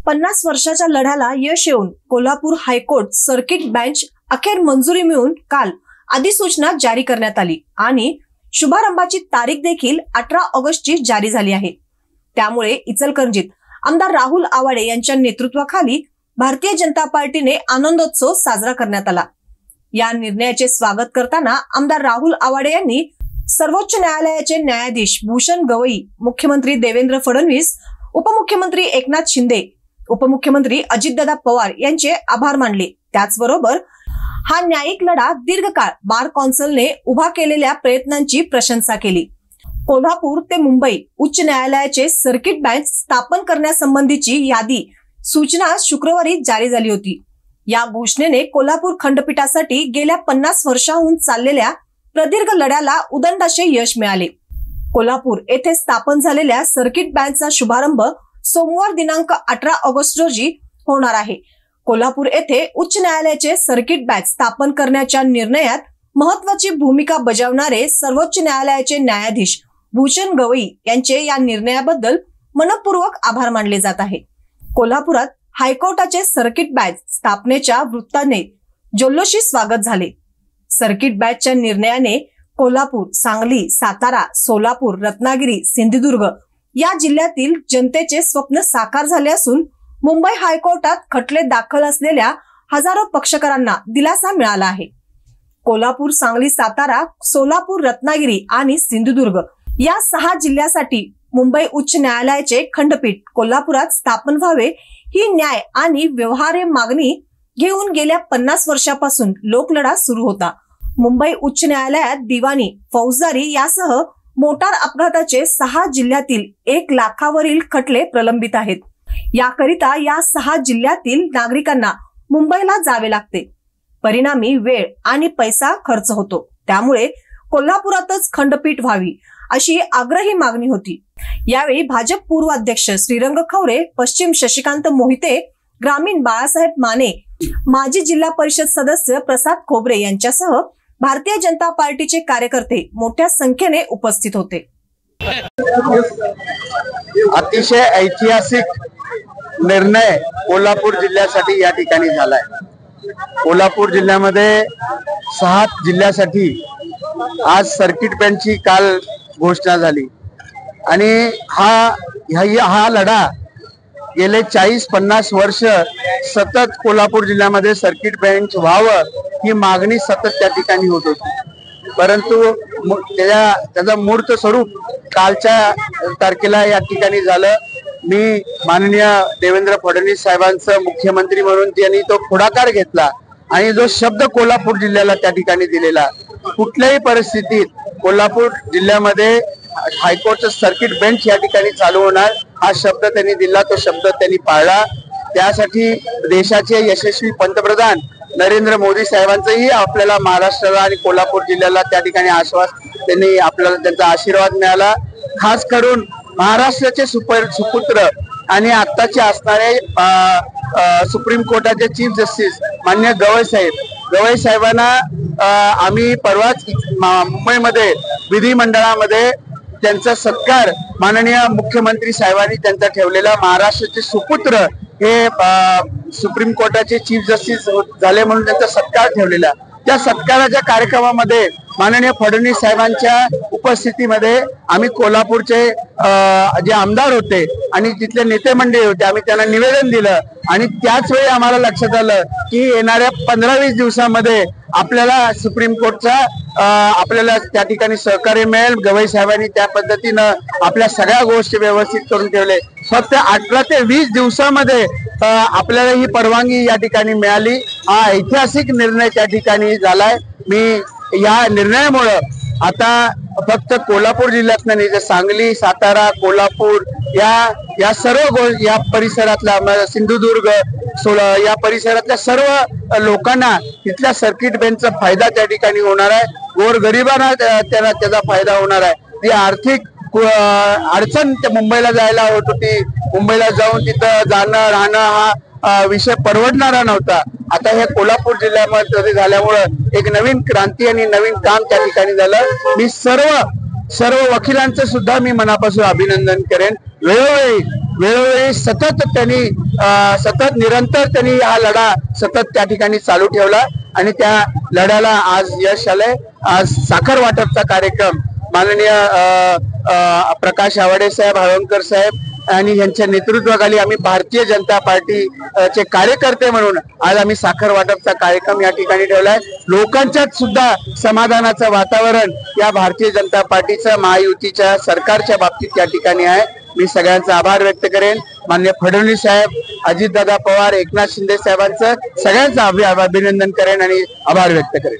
50 वर्षाच्या लढ्याला यश येऊन कोल्हापूर हायकोर्ट सर्किट बेंच अखेर मंजुरी मिळून काल अधिसूचना जारी करण्यात आली आणि शुभारंभाची तारीख देखील 18 ऑगस्टची जारी झाली आहे। त्यामुळे इचलकरंजीत आमदार राहुल आवाडे यांच्या नेतृत्वाखाली भारतीय जनता पार्टीने आनंदोत्सव साजरा करण्यात आला। या निर्णयाचे स्वागत करताना आमदार राहुल आवाडे यांनी सर्वोच्च न्यायालयाचे न्यायाधीश भूषण गवई, मुख्यमंत्री देवेंद्र फडणवीस, उपमुख्यमंत्री एकनाथ शिंदे, उपमुख्यमंत्री अजितदादा पवार यांचे आभार मानले। त्याचबरोबर हा न्यायिक लढा दीर्घकाळ बार कौन्सिलने उभा केलेल्या प्रयत्नांची प्रशंसा केली। कोल्हापूर ते मुंबई उच्च न्यायालयाचे सर्किट बेंच स्थापन करण्यासंबंधीची यादी सूचना शुक्रवारी जारी झाली होती। या घोषणेने कोल्हापूर खंडपीठासाठी गेल्या 50 वर्षांहून चाललेल्या प्रदीर्घ लढ्याला उदंड यश मिळाले। कोल्हापूर येथे स्थापन झालेल्या सर्किट बेंचचा शुभारंभ सोमवार दिनांक 18 ऑगस्ट रोजी होणार आहे। कोल्हापूर येथे उच्च न्यायालयाचे सर्किट बेंच स्थापन करण्याच्या निर्णयात महत्वाची भूमिका बजावणारे सर्वोच्च न्यायालयाचे न्यायाधीश भूषण गवई यांचे या निर्णयाबद्दल मनपूर्वक आभार मानले जात आहे। कोल्हापुरात हायकोर्टाचे सर्किट बेंच स्थापनेच्या वृत्ताने जल्लोषी स्वागत झाले। सर्किट बेंचच्या निर्णयाने कोल्हापूर, सांगली, सातारा, सोलापूर, रत्नागिरी, सिंधुदुर्ग या जिल्ह्यातील जनतेचे स्वप्न साकार झाले असून मुंबई हायकोर्टात खटले दाखल असलेल्या हजारो पक्षकारांना दिलासा मिळाला आहे। कोल्हापूर, सांगली, सातारा, सोलापूर, रत्नागिरी आणि सिंधुदुर्ग या 6 जिल्ह्यासाठी मुंबई उच्च न्यायालयाचे खंडपीठ कोल्हापुरात स्थापन व्हावे ही न्याय आणि व्यवहार्य मागणी घेऊन गेल्या 50 वर्षापासून लोकलढा सुरू होता। मुंबई उच्च न्यायालयात दिवाणी, फौजदारी यासह मोटार अपघाताचे 6 जिल्ह्यातील 1 लाखावरील खटले प्रलंबित आहेत। याकरिता या 6 जिल्ह्यातील नागरिकांना मुंबईला जावे लागते। परिणामी वेळ आणि पैसा खर्च होतो। त्यामुळे कोल्हापुरातच खंडपीठ व्हावी अशी आग्रही मागणी होती। यावेळी भाजप पूर्व अध्यक्ष श्रीरंग खवरे, पश्चिम शशिकांत मोहिते, ग्रामीण बाळासाहेब माने, माजी जिल्हा परिषद सदस्य प्रसाद खोबरे यांच्यासह भारतीय जनता पार्टीचे कार्यकर्ते मोठ्या संख्येने उपस्थित होते। अतिशय ऐतिहासिक निर्णय कोल्हापूर जिल्ह्यासाठी या ठिकाणी झालाय। कोल्हापूर जिल्ह्यामध्ये 7 जिल्ह्यासाठी आज सर्किट बेंचची काल घोषणा झाली आणि हा लढा गेले 40-50 वर्ष सतत कोल्हापूर जिल्ह्यामध्ये सर्किट बेंच व्हावं ही मागणी सतत त्या ठिकाणी होत होती। परंतु त्याचा मूर्त स्वरूप कालच्या तारखेला या ठिकाणी झालं। मी माननीय देवेंद्र फडणवीस साहेबांचं मुख्यमंत्री म्हणून त्यांनी तो पुढाकार घेतला आणि जो शब्द कोल्हापूर जिल्ह्याला त्या ठिकाणी दिलेला, कुठल्याही परिस्थितीत कोल्हापूर जिल्ह्यामध्ये हायकोर्टचं सर्किट बेंच या ठिकाणी चालू होणार हा शब्द त्यांनी दिला, तो शब्द त्यांनी पाळला। त्यासाठी देशाचे यशस्वी पंतप्रधान नरेंद्र मोदी साहेबांचंही आपल्याला महाराष्ट्राला आणि कोल्हापूर जिल्ह्याला त्या ठिकाणी त्यांनी आपल्याला त्यांचा आशीर्वाद मिळाला। खास करून महाराष्ट्राचे सुपुत्र आणि आत्ताचे असणारे सुप्रीम कोर्टाचे चीफ जस्टिस माननीय गवई साहेबांना आम्ही परवाच मुंबईमध्ये विधिमंडळामध्ये त्यांचा सत्कार माननीय मुख्यमंत्री साहेबांनी त्यांचा ठेवलेला, महाराष्ट्राचे सुपुत्र हे सुप्रीम कोर्टाचे चीफ जस्टिस झाले म्हणून त्यांचा सत्कार ठेवलेला। त्या सत्काराच्या कार्यक्रमामध्ये माननीय फडणवीस साहेबांच्या उपस्थितीमध्ये आम्ही कोल्हापूरचे जे आमदार होते आणि तिथले नेते मंडळी होते, आम्ही त्यांना निवेदन दिलं आणि त्याच वेळी आम्हाला लक्षात आलं की येणाऱ्या 15-20 दिवसामध्ये आपल्याला सुप्रीम कोर्टचा आपल्याला त्या ठिकाणी सहकार्य मिळेल। गवई साहेबांनी त्या पद्धतीनं आपल्या सगळ्या गोष्टी व्यवस्थित करून ठेवले। फक्त 18 ते 20 दिवसामध्ये आपल्याला ही परवानगी या ठिकाणी मिळाली। हा ऐतिहासिक निर्णय त्या ठिकाणी झालाय। मी या निर्णयामुळे आता फक्त कोल्हापूर जिल्ह्यात नाही तर सांगली, सातारा, कोल्हापूर या सर्व या परिसरातल्या सिंधुदुर्ग, या परिसरातल्या सर्व लोकांना तिथल्या सर्किट बेंचचा फायदा त्या ठिकाणी होणार आहे। गोरगरिबांना त्याचा फायदा होणार आहे। ती आर्थिक अडचण मुंबईला जायला होत होती, मुंबईला जाऊन तिथं जाणं राहणं हा विषय परवडणारा नव्हता। आता हे कोल्हापूर जिल्ह्यामध्ये झाल्यामुळे एक नवीन क्रांती आणि नवीन काम त्या ठिकाणी झालं। मी सर्व वकिलांचं सुद्धा मी मनापासून अभिनंदन करेन। वेळोवेळी वेळोवेळी सतत त्यांनी निरंतर त्यांनी हा लढा सतत त्या ठिकाणी चालू ठेवला आणि त्या लढ्याला आज यश आलंय. आज साखर वाटपचा कार्यक्रम माननीय प्रकाश आवाडे साहेब, हळवणकर साहेब आणि यांच्या नेतृत्वाखाली आम्ही भारतीय जनता पार्टी चे कार्यकर्ते म्हणून आज आम्ही साखर वाटपचा कार्यक्रम या ठिकाणी ठेवलाय. लोकांच्यात सुद्धा समाधानाचं वातावरण या भारतीय जनता पार्टीच्या महायुतीच्या सरकारच्या बाबतीत या ठिकाणी आहे. मी सगळ्यांचा आभार व्यक्त करेन. माननीय फडणवीस साहेब, अजितदादा पवार, एकनाथ शिंदे साहेबांचं सगळ्यांचं अभिनंदन करेन आणि आभार व्यक्त करेन.